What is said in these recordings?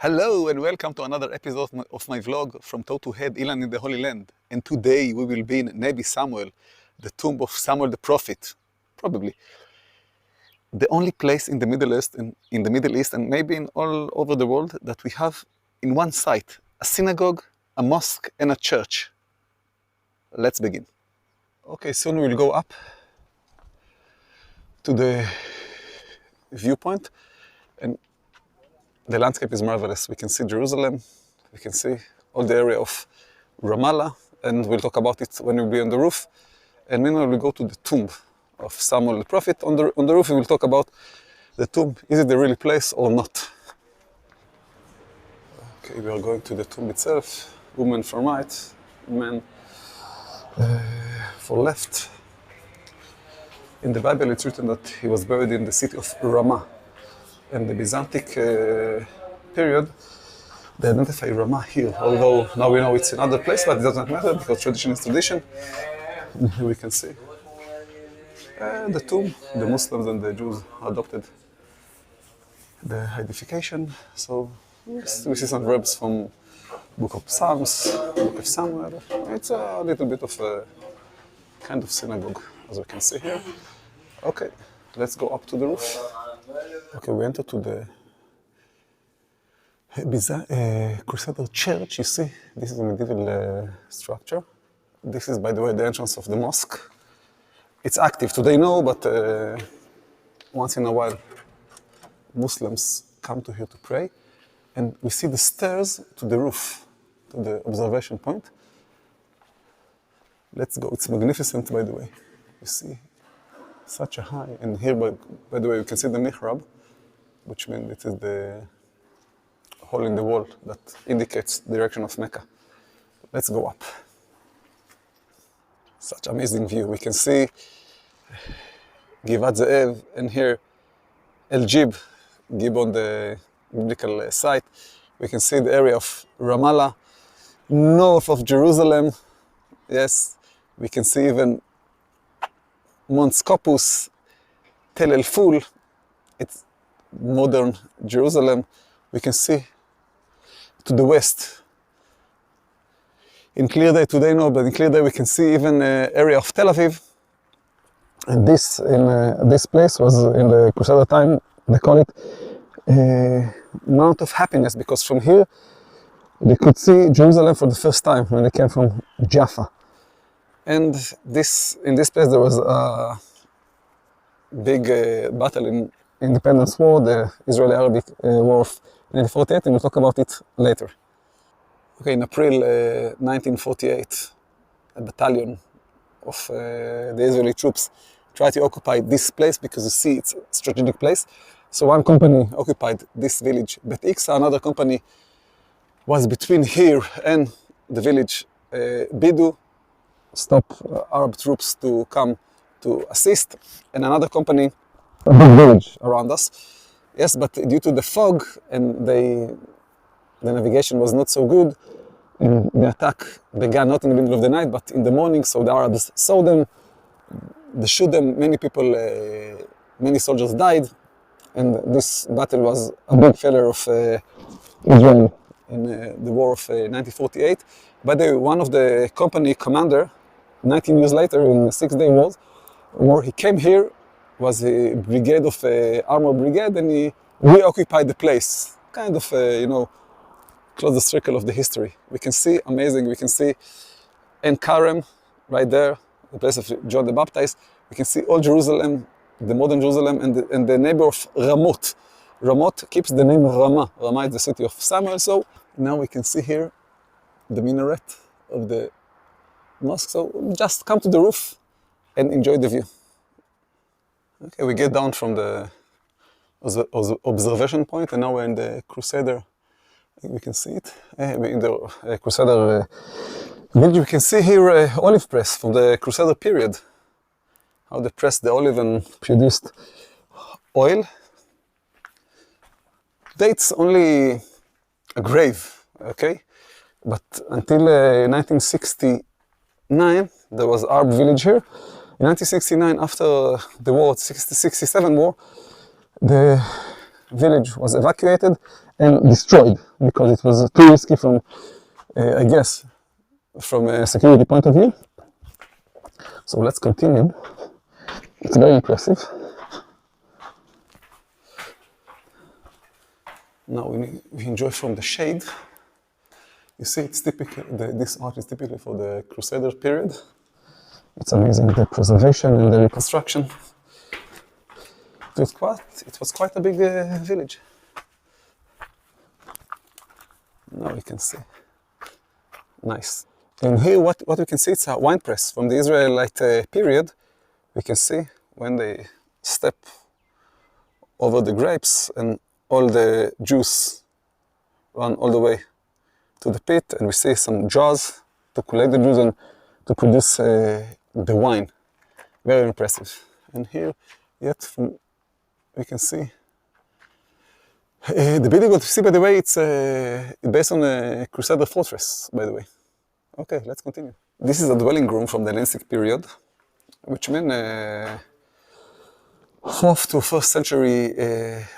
Hello and welcome to another episode of my vlog from toe to head, Ilan in the Holy Land. And today we will be in Nebi Samuel, the tomb of Samuel the prophet, probably the only place in the Middle East, and maybe in all over the world that we have in one site a synagogue, a mosque, and a church. Let's begin. Okay, soon we'll go up to the viewpoint, and the landscape is marvelous. We can see Jerusalem, we can see all the area of Ramallah, and we'll talk about it when we'll be on the roof. And meanwhile, we'll go to the tomb of Samuel the prophet. On the roof, we will talk about the tomb. Is it the real place or not? Okay, we are going to the tomb itself. Woman from right, man for left. In the Bible, it's written that he was buried in the city of Ramah. In the Byzantic period, they identify Ramah here, although now we know it's another place, but it doesn't matter because tradition is tradition. And here we can see the tomb. The Muslims and the Jews adopted the identification. So we see some verbs from Book of Psalms, Book of Samuel. It's a little bit of a kind of synagogue, as we can see here. Okay, let's go up to the roof. Okay, we enter to the Crusader church. You see, this is a medieval structure. This is, by the way, the entrance of the mosque. It's active today, no, but once in a while, Muslims come to here to pray. And we see the stairs to the roof, to the observation point. Let's go. It's magnificent, by the way. You see, such a high. And here, by the way, you can see the mihrab, which means it is the hole in the wall that indicates the direction of Mecca. Let's go up. Such amazing view. We can see Givat Ze'ev, and here El Jib, Gib on the biblical site. We can see the area of Ramallah, north of Jerusalem. Yes, we can see even Mount Scopus, Tel El Ful. It's modern Jerusalem. We can see to the west. In clear day today, no, but in clear day we can see even area of Tel Aviv. And this place was in the Crusader time. They call it Mount of Happiness, because from here they could see Jerusalem for the first time when they came from Jaffa. And in this place there was a big battle in Independence War, the Israeli-Arabic War of 1948, and we'll talk about it later. Okay, in April 1948, a battalion of the Israeli troops tried to occupy this place because you see it's a strategic place. So one company occupied this village, Bet Iksa, another company was between here and the village Bidu, stop Arab troops to come to assist, and another company, a big village around us. Yes, but due to the fog and the navigation was not so good, and the attack began not in the middle of the night, but in the morning, so the Arabs saw them, they shoot them, many soldiers died, and this battle was a big failure of Israel in the war of 1948. By the way, one of the company commander, 19 years later, in the Six-Day War, he came here, was a brigade of armor brigade, and he reoccupied the place. Kind of, close the circle of the history. We can see, amazing, we can see En Karem, right there, the place of John the Baptist. We can see all Jerusalem, the modern Jerusalem, and the neighbor of Ramot. Ramot keeps the name Ramah. Ramah is the city of Samuel. So now we can see here the minaret of the mosque. So just come to the roof and enjoy the view. Okay, we get down from the observation point, and now we're in the Crusader. I think we can see it. In the Crusader village, we can see here olive press from the Crusader period. How they pressed the olive and produced oil. Dates only a grave, okay? But until 1969, there was Arab village here. In 1969, after the war, 67 war, the village was evacuated and destroyed. because it was too risky from, I guess, from a security point of view. So let's continue. It's very impressive. Now we enjoy from the shade. You see, it's typical. This art is typically for the Crusader period. It's amazing, the preservation and the reconstruction. It was quite a big village. Now we can see. Nice. And here, what we can see, it's a wine press from the Israelite period. We can see when they step over the grapes and all the juice run all the way to the pit, and we see some jars to collect the juice and to produce the wine. Very impressive. And here, we can see the building. What you see, by the way, it's based on a Crusader fortress, by the way. Okay, let's continue. This is a dwelling room from the Hellenistic period, which means 4th to 1st century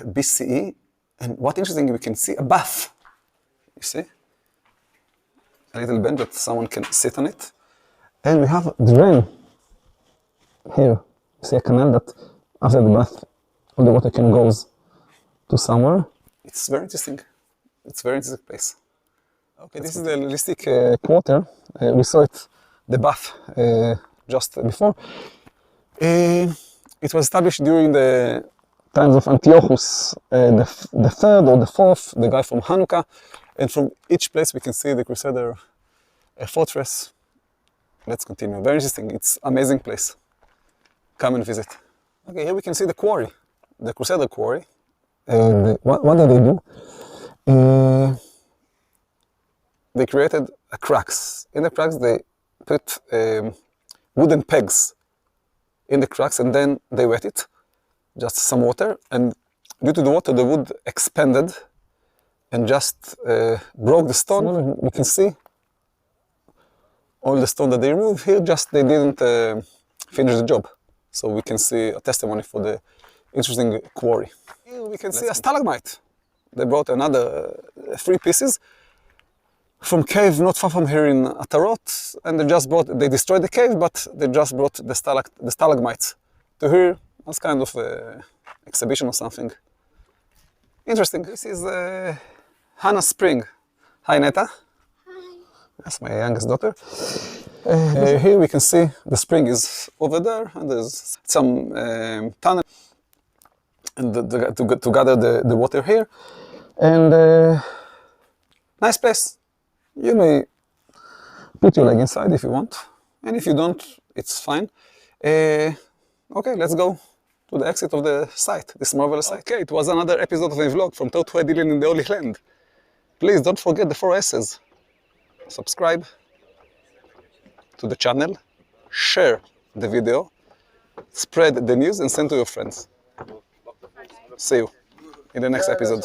BCE. And what interesting, we can see a bath. You see? A little bench that someone can sit on it. And we have a drain here. You see a canal that after the bath, all the water can go to somewhere. It's very interesting. It's a very interesting place. Okay, this is the Hellenistic quarter. We saw it, the bath, just before. It was established during the times of Antiochus, the third or the fourth, the guy from Hanukkah. And from each place we can see the Crusader fortress. Let's continue. Very interesting. It's an amazing place. Come and visit. Okay, here we can see the quarry, the Crusader quarry. And what did they do? They created cracks. In the cracks, they put wooden pegs in the cracks, and then they wet it, just some water. And due to the water, the wood expanded and just broke the stone. You can see all the stone that they removed here. Just they didn't finish the job. So we can see a testimony for the interesting quarry. Here we can see a stalagmite. They brought another 3 pieces from cave not far from here in Atarot, and they destroyed the cave, but they just brought the stalagmites to here as kind of a exhibition or something. Interesting. This is Hannah Spring. Hi, Neta. Hi. That's my youngest daughter. Here we can see the spring is over there, and there's some tunnel and to gather the water here. And nice place. You may put your leg inside if you want, and if you don't, it's fine. Okay, let's go to the exit of the site, this marvelous site. Okay, it was another episode of a vlog from Totu Edilin in the Holy Land. Please don't forget the 4 S's. Subscribe to the channel, share the video, spread the news, and send to your friends. See you in the next episode.